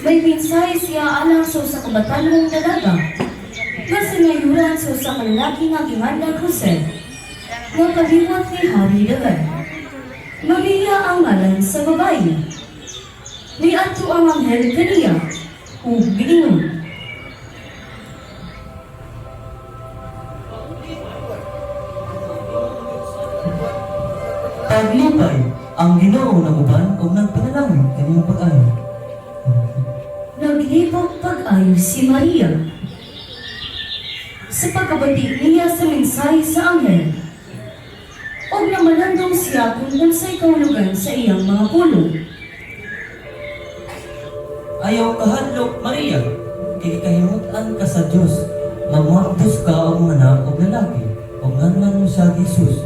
May pinsay siya alang sa usa ka batanong dalaga. Nga sinayuran sa usa ka lalaki nga gingandag Jose. Nga kaliwat ni Hari Dagan. Maria ang ngalan sa babae. Ni ato ang anghel kaniya, ug giingon. Paglipay, ang Ginoo naguban o nagpanalangin kaniyang pag-ayo. Naglibog pag-ayo si Maria. Sa pagkabati niya sa mensahe sa anghel, o namalandong siya kung unsay kahulugan sa iyang mga pulong. Ayaw kahadlok, Maria, kay kahimutan ka sa Dios. Mamuapdos ka og manak og lalaki, og nganman mo siya Jesus.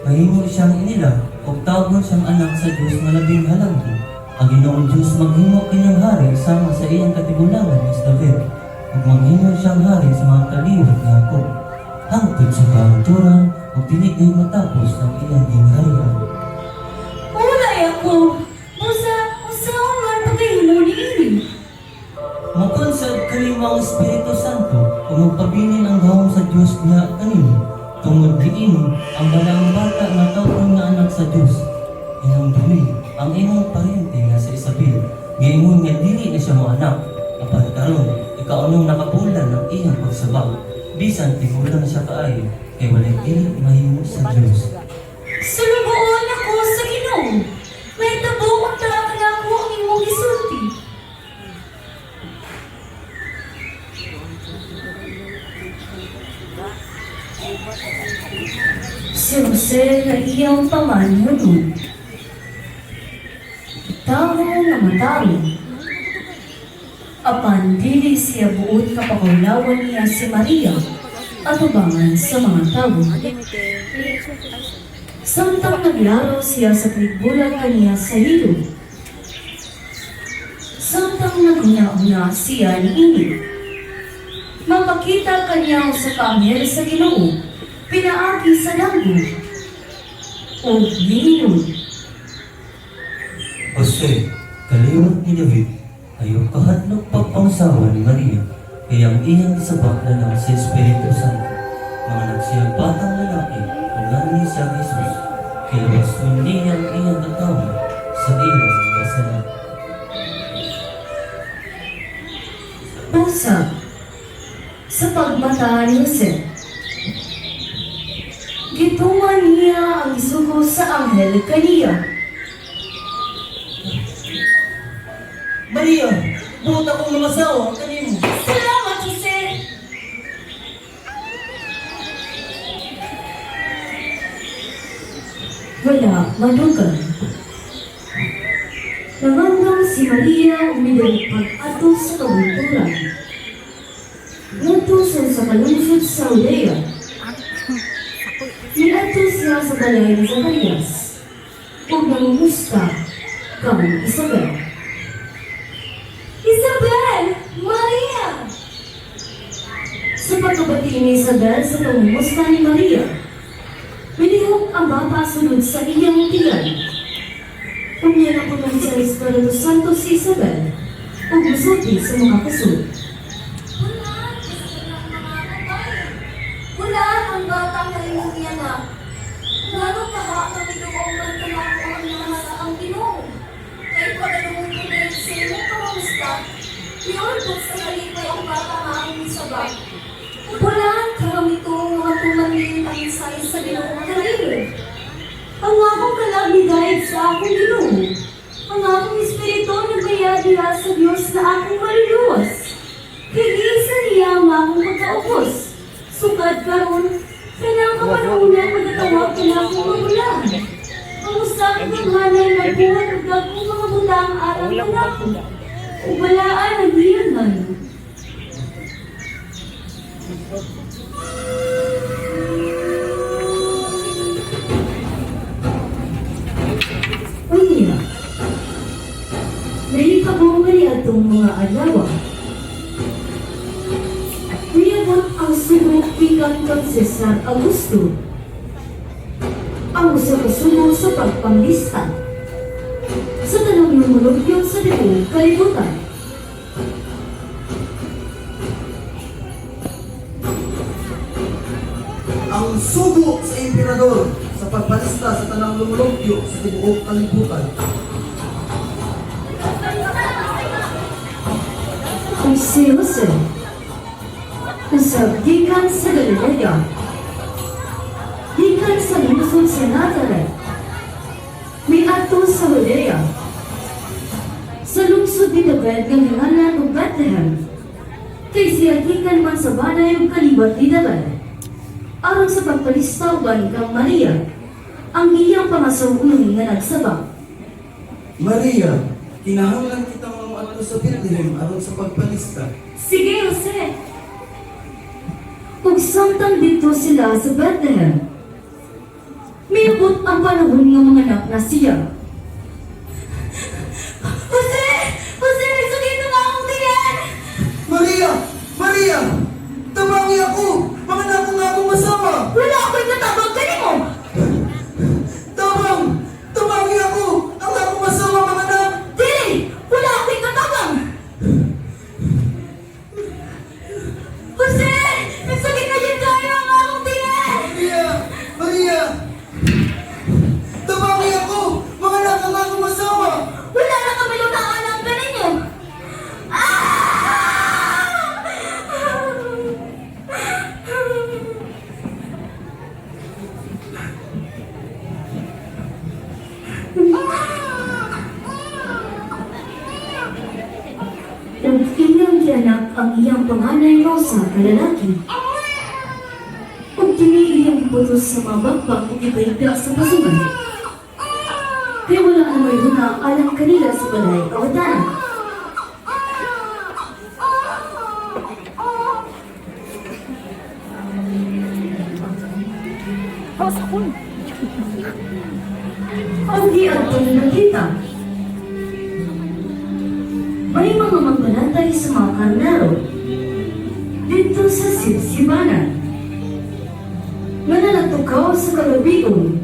Mahimo siyang inila, og tawgon siyang anak sa Dios nga labing halangki. Ang Ginoong Dios maghimo kanyang hari sama sa iyang katigulangan ni David, ug maghimo siyang hari sa mga kaliwat nga ako. Hangtod sa kahanturan, ug dili kay matapos ang iyang gingharian. Ulay ako! Usaon man pagkahimo ni ini? Makonsag kalimang Espiritu Santo kung magpabilin ang gawong sa Diyos niya kanino. Tungod diin ang balang bata na tawag nga anak sa Diyos. Ilang dumi ang imong parente nga sa Isabel. Ngayon nga dili na siya mo anak. Apan karon ikaw anong nakapulan ng iyang pagsabak. Bisan tigulan na siya kaayo kay walay dili mahimo sa Diyos. Sulubuon ako sa Ginoo. May tabuong talaga na ako ang imong gisulti. Si Jose na iyang pamanhunod. Tao nga matao. Apan dili siya buot kapakulawan niya si Maria at ubangan sa mga tao. Samtang naglaro siya sa tribula kaniya sa hilo. Samtang naguna-una siya ni ini. Mapakita kanya sa kamel sa Ginoo, pinaagi sa langgo. O giingon. Jose, kaliwat ni David, ayaw kahadlok pagpangsawa ni Maria, kaya ang iyang isabak na lang sa Espiritu Santo. Mga nagsiyang batang lalaki, ulan ni sa Jesus, kaya wasun niya ang iyang katawan sa iyang kasalanan. Pusa sa pagmata ni Jose. Gitungan niya ang isugo sa anghel kaniya. Maria, buot akong lumasawa ang kanino. Salamat, Jose! Wala madugan. Namandang si Maria umidalipag ato sa kabunturan. Natusan sa kalungsod sa Judea. Niadto siya sa balay ni Zacarias. Kung nangumusta kang Isabel. Isabel! Maria! Sa pagkabati ni Isabel sa pangumusta ni Maria, pinihok ang bata sunod sa iyang tiyan. Umyan ako ng sa Espiritu Santo si Isabel, o gusuti sa mga kasud. Wala ang batang malimong iyanak. Lalo kahapon ito ang magkalako ang mga sa ang Ginoo. Kaya pagkalungan ko na sa iyo kamusta, iyon po sa kalipay ang bata na ang isabay. Wala kami itong mga tumanin ang isay sa Ginoo kalipay. Ang akong kalabigayad sa akong Ginoo, ang akong Espiritu nagbaya diha sa Diyos na akong maluluwas. Higisa niya ang akong pagkaupos. Sukad karon, kailangan ka manuunan matatawag ka na akong magulang. Ang usapin ng hanay nagbuhat at gagong mga butang araw na ako. Ubalaan ang hiyaman. Unya, nalikabong itong mga alawa. Niyabot ang subok pikan kang Cesar Augusto. Ang usa kasubo sa pagpanglista. Sa tanong lumulog yun sa libuong kalibutan. lumulukyo sa tibuok kalibutan. Kung si Jose, usab gikan sa Galilea, gikan sa lungsod sa Nazaret, may ato sa Judea, sa lungsod ni David ng hingalan ng Bethlehem, kay siya gikan man sa banay ng kaliwat ni David, aron sa pagpalistawan kang Maria, ang iyang pangasawunan nga nagsabak. Maria, kinahanglan kitang mamuadto sa Bethlehem aron sa pagpalista. Sige, Jose! Ug samtang dito sila sa Bethlehem, miabot ang panahon ng mga anak na siya. Jose! Jose! Nagsugin na akong tingin! Maria! Maria! Tabangi ako! Mga nako nga akong masama! Wala ako'y katabang kanimo! Tabang! Tabangi ako! Ang akong masama mga anak! Dili! Wala ako'y katabang! Jose! Nagsugin na yun kayo ang akong tingin! Maria! Maria! Tabangi ako! Mga anak ang akong masama! Wala na kami lunaan ang ganinyo! Nang ilang gianak ang iyang panganay Rosa ka lalaki. Ug kini iyang giputos sa mga bagbag ug ibaligya sa pasungan. Kaya wala na may huna alang kanila sa balay awatan. Ang giadtong nakita. May mga magbanatay sa mga karnero dito sa sibsibanan nga nalatukaw sa kagabigon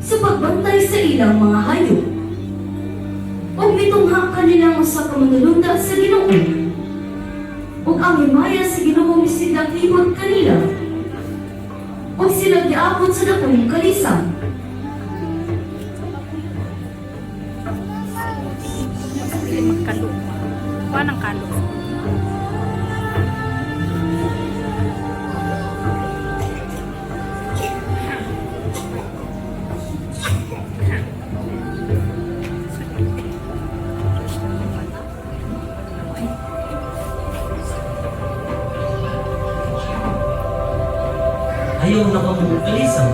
sa pagbantay sa ilang mga hayop o mitungha kanilang sa kamanulunda sa Ginoo o ang himaya sa Ginoo misidag libot kanila o sila giabot sa dakong kalisang. Magkalo. Kuha ng kalo. Ayaw na kamo kalisang,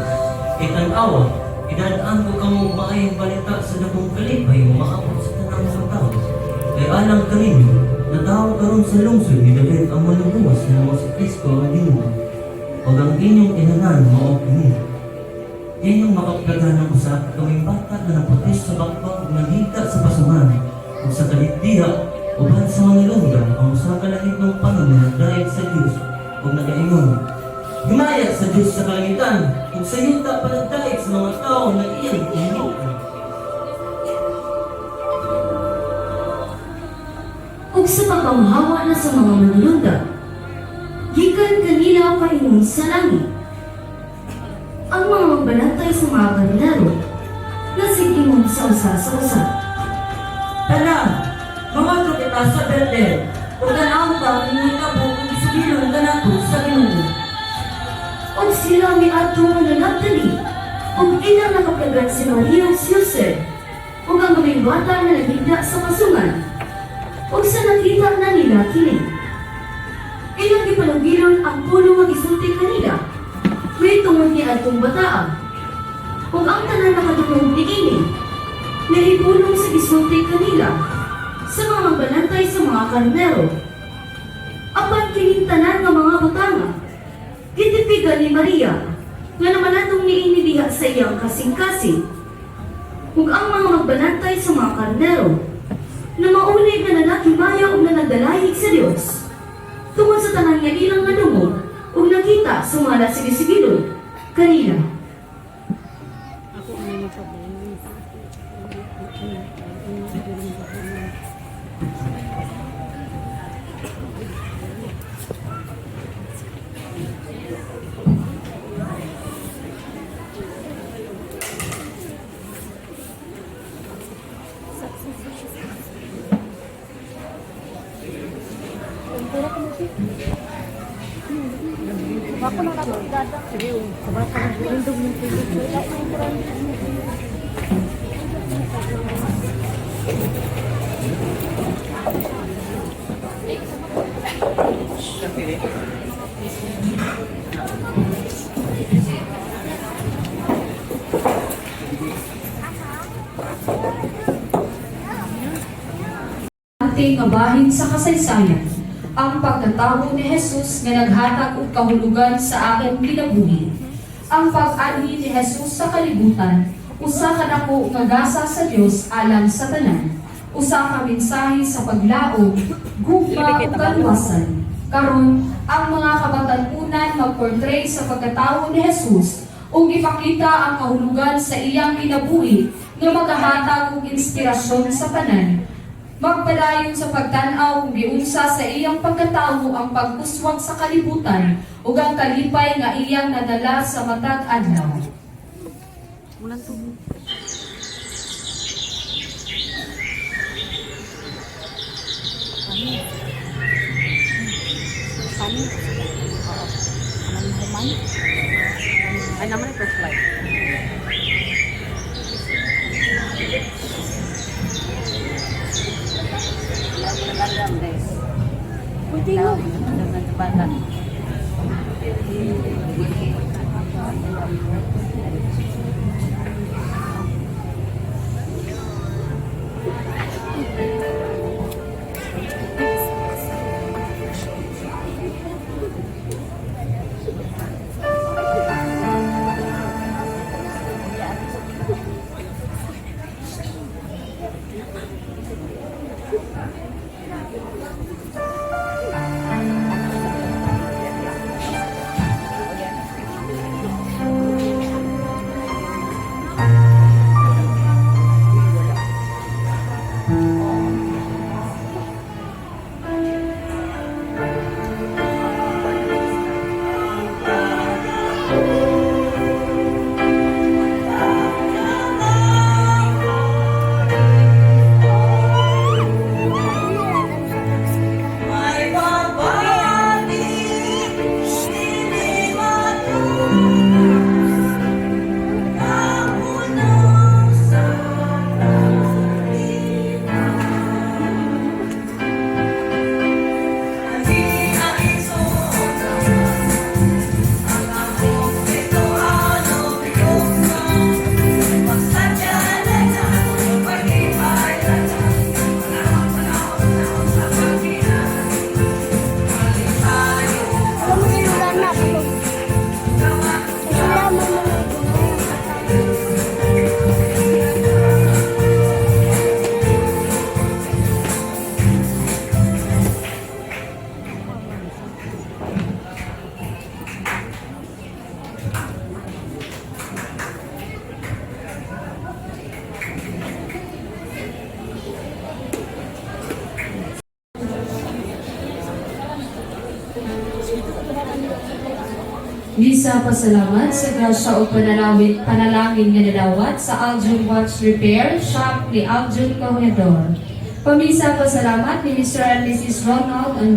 itan-awa, idadaan ko kamo maayong balita sa dakong kalipay o maabot sa tanang mga tao. Kay alang kaninyo, natawag karon sa lungsod ni David ang maluluwas na mga si Kristo ang Ginoo. O ang inyong inanan mao kini. Inyong makaplaganan ko sa kaming bata na naputis sa bakbang ug nanghita sa pasungan ug sa kalikdiha uban sa mga lungga ang usa ka langit ng panon na nagdayeg sa Dios ug nagaingon. Himaya sa Diyos sa kalangitan, ug sa yuta panagdaig sa mga tao na iyang inilukan. Ug sa pagpamahawa na sa mga manlulunda, gikan kanila paingon sa langit. Ang mga magbanatay sa mga bandaro, nasigingon sa usa. Tara, mga kita sa Bethlehem, ug tanaw ka ang kabo ug isugilon ka nato sa Ginoo. Og sila miadto nga nanagdali, ug ilang nakaplagan si Maria ug si Jose, ug ang kaming bata na nagigda sa pasungan. Ug sa nakita na nila kini, ilang gipalugilon ang pulo nga gisulti kanila, may tungod ni atong bataa. Ug ang tanan nakadungog niini, naipulong sa gisulti kanila, sa mga magbanantay sa mga karnero. Apan kining tanan nga mga butanga, gitipigan ni Maria, nga namanatong niini diha sa iyang kasing-kasing. Ug ang mga magbanantay sa mga karnero, na maulig na nanakimaya ug na nagdalayig sa Dios, tungod sa tanan nga ilang nadungog ug nakita sa mga sige-sigilon kanila. Bako na nato idada. Sige, sabay ka ng lindog ng tubig. Wala ko yung parang. Ating mabahin sa kasaysayan ang pagkatawo ni Jesus nga naghatag og kahulugan sa akong kinabuhi. Ang pag-anhi ni Jesus sa kalibutan, usa ka dako nga gasa sa Dios alang sa tanan. Usa ka mensahe sa paglaom, gugma ug kaluwasan. Karon, ang mga kabatanunan magportray sa pagkatawo ni Jesus ug ipakita ang kahulugan sa iyang kinabuhi nga magahatag og inspirasyon sa tanan. Magpadayon sa pagtanaw kung giunsa sa iyang pagkatawo ang pagkuswag sa kalibutan ug ang kalipay nga iyang nadala sa matag adlaw. Ulan tubig. Pani. Oo. Anong human? Ay naman yung first light. Pwede yun. Gisa pasalamat sa grasya o panalangin nga nadawat sa Aljun Watch Repair Shop ni Aljun Corredor. Pamisa pasalamat ni Mr. and Mrs. Ronald